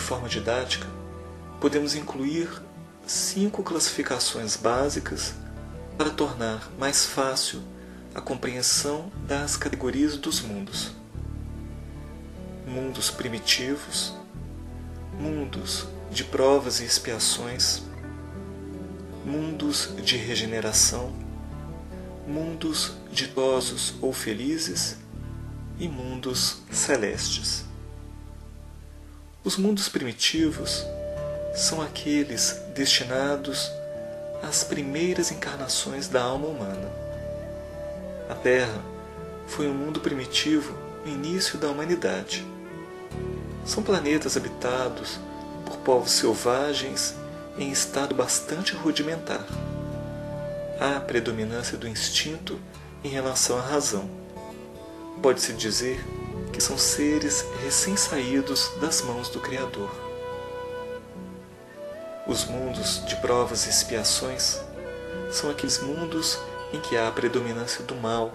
forma didática, podemos incluir 5 classificações básicas para tornar mais fácil a compreensão das categorias dos mundos. Mundos primitivos, mundos de provas e expiações, mundos de regeneração, mundos ditosos ou felizes e mundos celestes. Os mundos primitivos são aqueles destinados às primeiras encarnações da alma humana. A Terra foi um mundo primitivo no início da humanidade. São planetas habitados por povos selvagens em estado bastante rudimentar. Há predominância do instinto em relação à razão. Pode-se dizer que são seres recém-saídos das mãos do Criador. Os mundos de provas e expiações são aqueles mundos em que há a predominância do mal,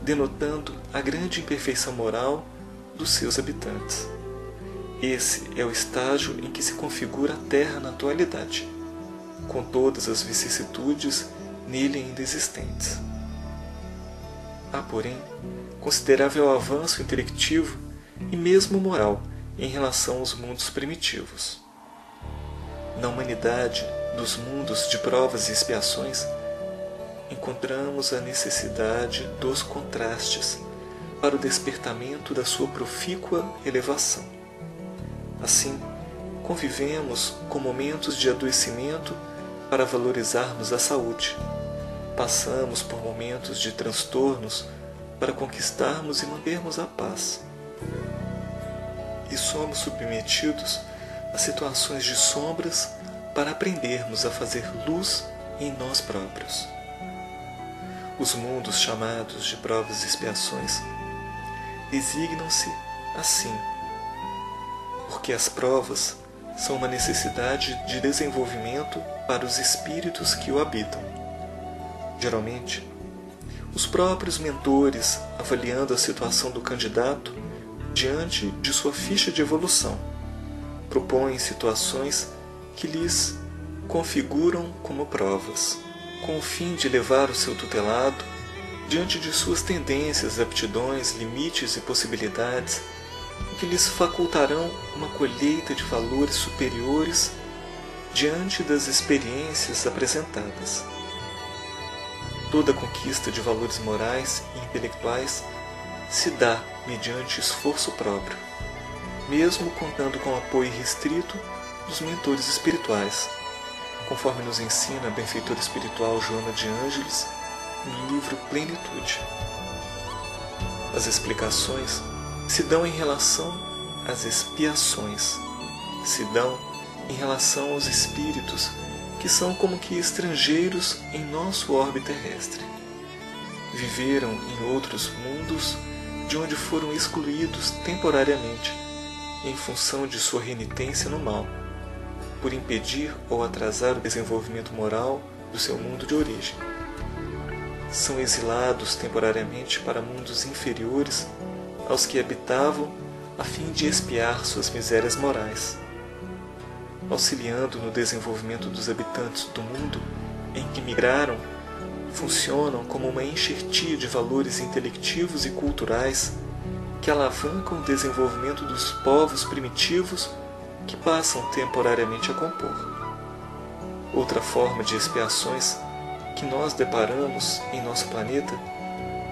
denotando a grande imperfeição moral dos seus habitantes. Esse é o estágio em que se configura a Terra na atualidade, com todas as vicissitudes nele ainda existentes. Há, porém, considerável avanço intelectivo e mesmo moral em relação aos mundos primitivos. Na humanidade dos mundos de provas e expiações, encontramos a necessidade dos contrastes para o despertamento da sua profícua elevação. Assim, convivemos com momentos de adoecimento para valorizarmos a saúde. Passamos por momentos de transtornos para conquistarmos e mantermos a paz. E somos submetidos a situações de sombras para aprendermos a fazer luz em nós próprios. Os mundos chamados de provas e expiações designam-se assim, porque as provas são uma necessidade de desenvolvimento para os espíritos que o habitam. Geralmente, os próprios mentores, avaliando a situação do candidato diante de sua ficha de evolução, propõem situações que lhes configuram como provas, com o fim de levar o seu tutelado diante de suas tendências, aptidões, limites e possibilidades, que lhes facultarão uma colheita de valores superiores diante das experiências apresentadas. Toda conquista de valores morais e intelectuais se dá mediante esforço próprio, mesmo contando com o apoio restrito dos mentores espirituais, conforme nos ensina a benfeitora espiritual Joana de Ângeles no livro Plenitude. As explicações se dão em relação às expiações, se dão em relação aos espíritos que são como que estrangeiros em nosso orbe terrestre. Viveram em outros mundos de onde foram excluídos temporariamente em função de sua renitência no mal, por impedir ou atrasar o desenvolvimento moral do seu mundo de origem. São exilados temporariamente para mundos inferiores aos que habitavam a fim de expiar suas misérias morais, auxiliando no desenvolvimento dos habitantes do mundo em que migraram, funcionam como uma enxertia de valores intelectivos e culturais que alavancam o desenvolvimento dos povos primitivos que passam temporariamente a compor. Outra forma de expiações que nós deparamos em nosso planeta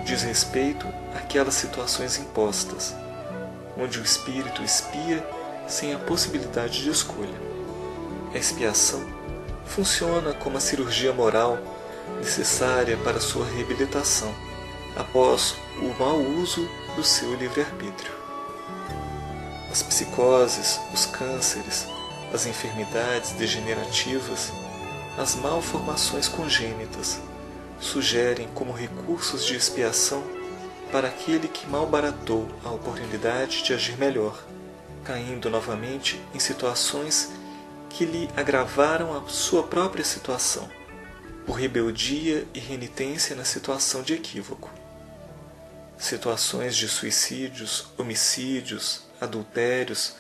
diz respeito àquelas situações impostas, onde o espírito expia sem a possibilidade de escolha. A expiação funciona como a cirurgia moral necessária para sua reabilitação, após o mau uso do seu livre-arbítrio. As psicoses, os cânceres, as enfermidades degenerativas, as malformações congênitas sugerem como recursos de expiação para aquele que malbaratou a oportunidade de agir melhor, caindo novamente em situações que lhe agravaram a sua própria situação, por rebeldia e renitência na situação de equívoco. Situações de suicídios, homicídios, adultérios,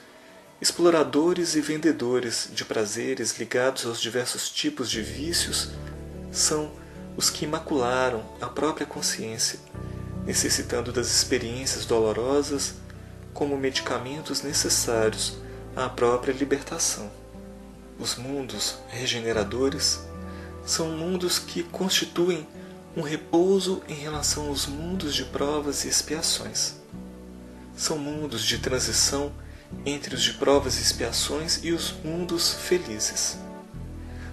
Exploradores e vendedores de prazeres ligados aos diversos tipos de vícios são os que imacularam a própria consciência, necessitando das experiências dolorosas como medicamentos necessários à própria libertação. Os mundos regeneradores são mundos que constituem um repouso em relação aos mundos de provas e expiações. São mundos de transição entre os de provas e expiações e os mundos felizes.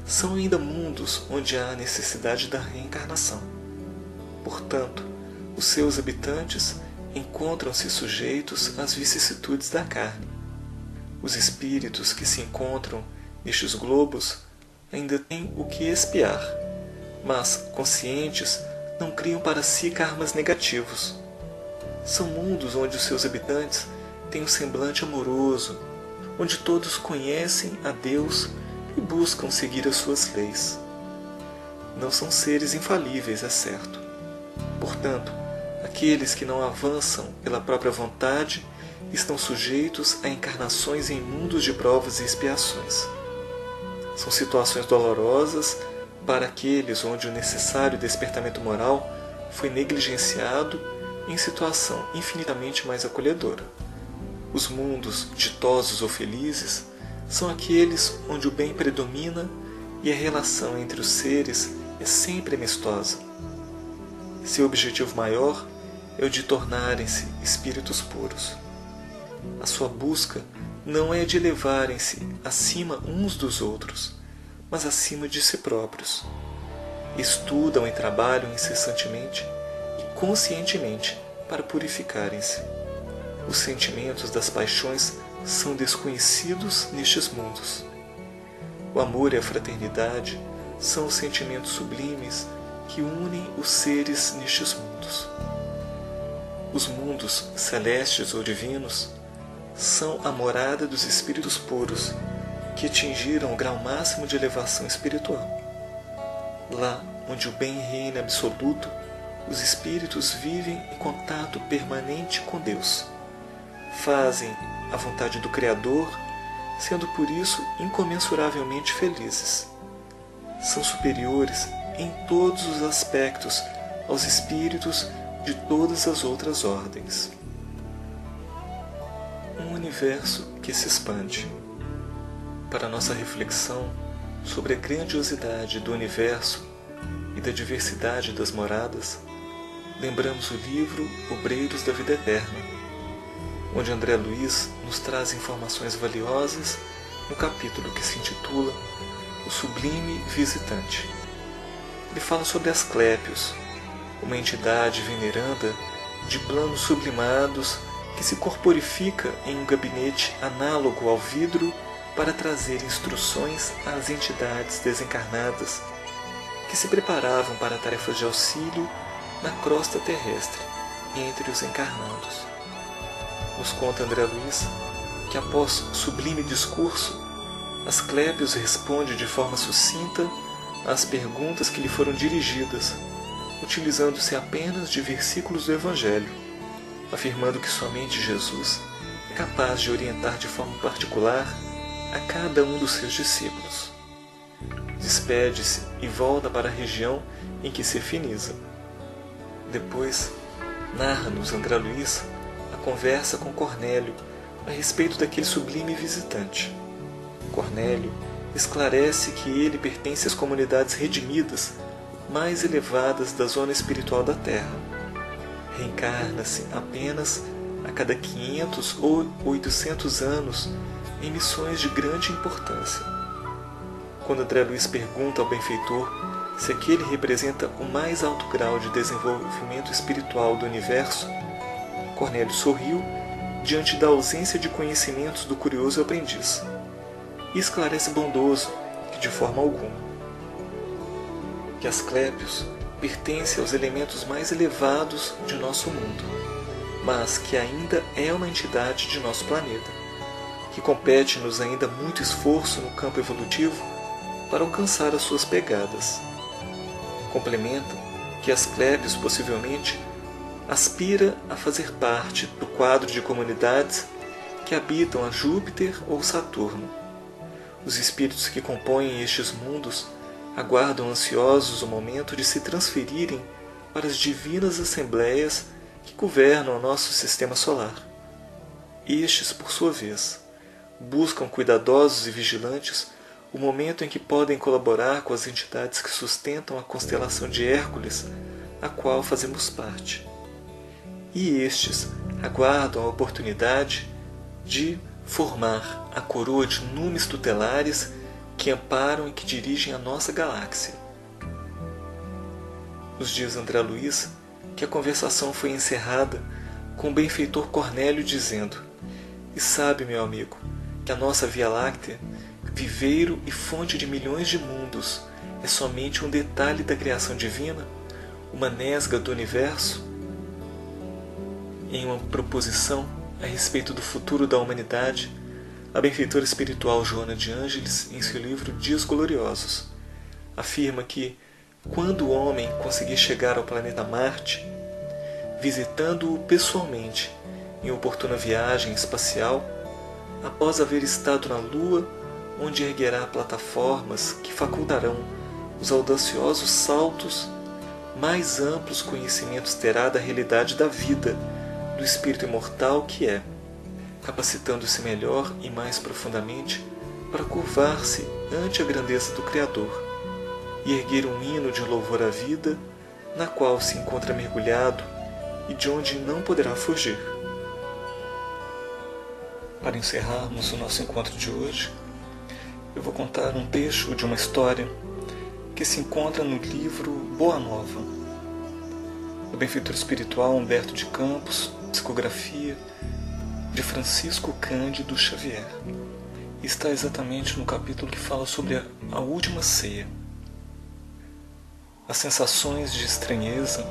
São ainda mundos onde há a necessidade da reencarnação. Portanto, os seus habitantes encontram-se sujeitos às vicissitudes da carne. Os espíritos que se encontram nestes globos ainda têm o que expiar, mas, conscientes, não criam para si karmas negativos. São mundos onde os seus habitantes têm um semblante amoroso, onde todos conhecem a Deus e buscam seguir as suas leis. Não são seres infalíveis, é certo. Portanto, aqueles que não avançam pela própria vontade estão sujeitos a encarnações em mundos de provas e expiações. São situações dolorosas para aqueles onde o necessário despertamento moral foi negligenciado em situação infinitamente mais acolhedora. Os mundos ditosos ou felizes são aqueles onde o bem predomina e a relação entre os seres é sempre amistosa. Seu objetivo maior é o de tornarem-se espíritos puros. A sua busca não é de elevarem-se acima uns dos outros, mas acima de si próprios. Estudam e trabalham incessantemente e conscientemente para purificarem-se. Os sentimentos das paixões são desconhecidos nestes mundos. O amor e a fraternidade são os sentimentos sublimes que unem os seres nestes mundos. Os mundos celestes ou divinos são a morada dos espíritos puros que atingiram o grau máximo de elevação espiritual. Lá onde o bem reina absoluto, os espíritos vivem em contato permanente com Deus. Fazem a vontade do Criador, sendo por isso incomensuravelmente felizes. São superiores em todos os aspectos aos espíritos de todas as outras ordens. Um universo que se expande. Para nossa reflexão sobre a grandiosidade do universo e da diversidade das moradas, lembramos o livro Obreiros da Vida Eterna, onde André Luiz nos traz informações valiosas no capítulo que se intitula O Sublime Visitante. Ele fala sobre Asclépios, uma entidade veneranda de planos sublimados que se corporifica em um gabinete análogo ao vidro para trazer instruções às entidades desencarnadas que se preparavam para tarefas de auxílio na crosta terrestre entre os encarnados. Nos conta André Luiz que, após sublime discurso, Asclépios responde de forma sucinta às perguntas que lhe foram dirigidas, utilizando-se apenas de versículos do Evangelho, afirmando que somente Jesus é capaz de orientar de forma particular a cada um dos seus discípulos. Despede-se e volta para a região em que se afiniza. Depois, narra-nos André Luiz a conversa com Cornélio a respeito daquele sublime visitante. Cornélio esclarece que ele pertence às comunidades redimidas mais elevadas da zona espiritual da Terra. Reencarna-se apenas a cada 500 ou 800 anos em missões de grande importância. Quando André Luiz pergunta ao benfeitor se aquele representa o mais alto grau de desenvolvimento espiritual do universo, Cornélio sorriu diante da ausência de conhecimentos do curioso aprendiz e esclarece bondoso que, de forma alguma, que Asclépios pertence aos elementos mais elevados de nosso mundo, mas que ainda é uma entidade de nosso planeta, que compete-nos ainda muito esforço no campo evolutivo para alcançar as suas pegadas. Complementa que Asclépios possivelmente aspira a fazer parte do quadro de comunidades que habitam a Júpiter ou Saturno. Os espíritos que compõem estes mundos aguardam ansiosos o momento de se transferirem para as divinas assembleias que governam o nosso sistema solar. Estes, por sua vez, buscam cuidadosos e vigilantes o momento em que podem colaborar com as entidades que sustentam a constelação de Hércules, a qual fazemos parte. E estes aguardam a oportunidade de formar a coroa de numes tutelares que amparam e que dirigem a nossa galáxia. Nos diz André Luiz que a conversação foi encerrada com o benfeitor Cornélio dizendo: "E sabe, meu amigo, que a nossa Via Láctea, viveiro e fonte de milhões de mundos, é somente um detalhe da criação divina, uma nesga do universo?" Em uma proposição a respeito do futuro da humanidade, a benfeitora espiritual Joana de Ângeles, em seu livro Dias Gloriosos, afirma que, quando o homem conseguir chegar ao planeta Marte, visitando-o pessoalmente em oportuna viagem espacial, após haver estado na Lua, onde erguerá plataformas que facultarão os audaciosos saltos, mais amplos conhecimentos terá da realidade da vida, do espírito imortal que é, capacitando-se melhor e mais profundamente para curvar-se ante a grandeza do Criador e erguer um hino de louvor à vida, na qual se encontra mergulhado e de onde não poderá fugir. Para encerrarmos o nosso encontro de hoje, eu vou contar um trecho de uma história que se encontra no livro Boa Nova, do benfeitor espiritual Humberto de Campos, psicografia de Francisco Cândido Xavier. Está exatamente no capítulo que fala sobre a última ceia. As sensações de estranheza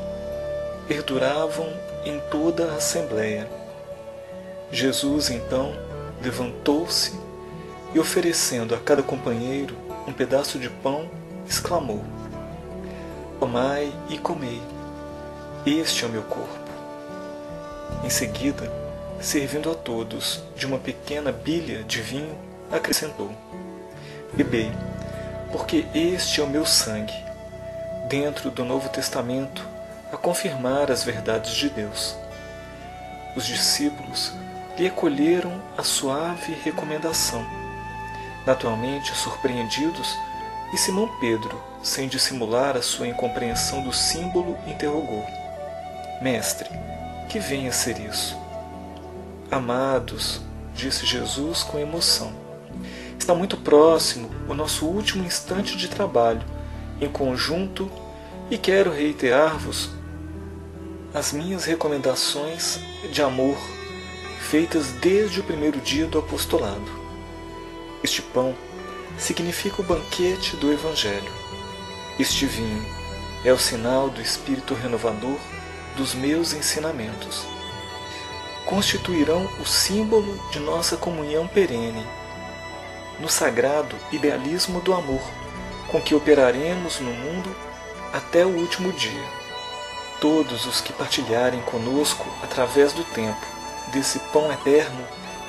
perduravam em toda a assembleia. Jesus, então, levantou-se e, oferecendo a cada companheiro um pedaço de pão, exclamou: "Tomai e comei, este é o meu corpo." Em seguida, servindo a todos de uma pequena bilha de vinho, acrescentou: "Bebei, porque este é o meu sangue, dentro do Novo Testamento, a confirmar as verdades de Deus." Os discípulos lhe acolheram a suave recomendação, naturalmente surpreendidos, e Simão Pedro, sem dissimular a sua incompreensão do símbolo, interrogou: "Mestre, que vem a ser isso?" "Amados", disse Jesus com emoção, "está muito próximo o nosso último instante de trabalho em conjunto e quero reiterar-vos as minhas recomendações de amor feitas desde o primeiro dia do apostolado. Este pão significa o banquete do Evangelho. Este vinho é o sinal do Espírito renovador dos meus ensinamentos. Constituirão o símbolo de nossa comunhão perene, no sagrado idealismo do amor com que operaremos no mundo até o último dia. Todos os que partilharem conosco através do tempo desse pão eterno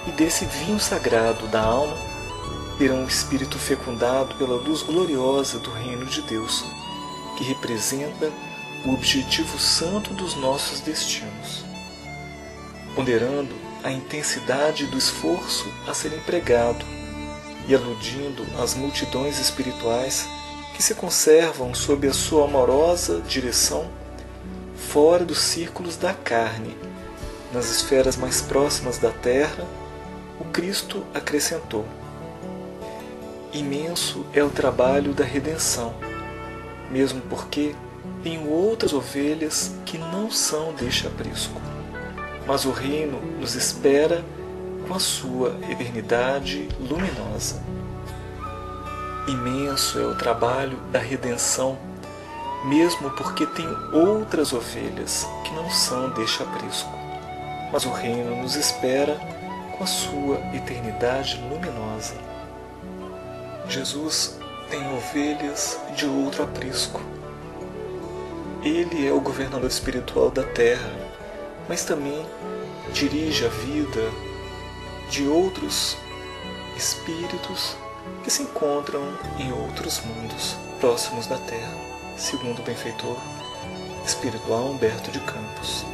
e desse vinho sagrado da alma terão o espírito fecundado pela luz gloriosa do reino de Deus, que representa o objetivo santo dos nossos destinos. Ponderando a intensidade do esforço a ser empregado e aludindo às multidões espirituais que se conservam sob a sua amorosa direção fora dos círculos da carne, nas esferas mais próximas da terra, o Cristo acrescentou: "Imenso é o trabalho da redenção, mesmo porque tenho outras ovelhas que não são deste aprisco, mas o reino nos espera com a sua eternidade luminosa. Imenso é o trabalho da redenção, mesmo porque tenho outras ovelhas que não são deste aprisco, mas o reino nos espera com a sua eternidade luminosa." Jesus tem ovelhas de outro aprisco. Ele é o governador espiritual da terra, mas também dirige a vida de outros espíritos que se encontram em outros mundos próximos da Terra, segundo o benfeitor espiritual Humberto de Campos.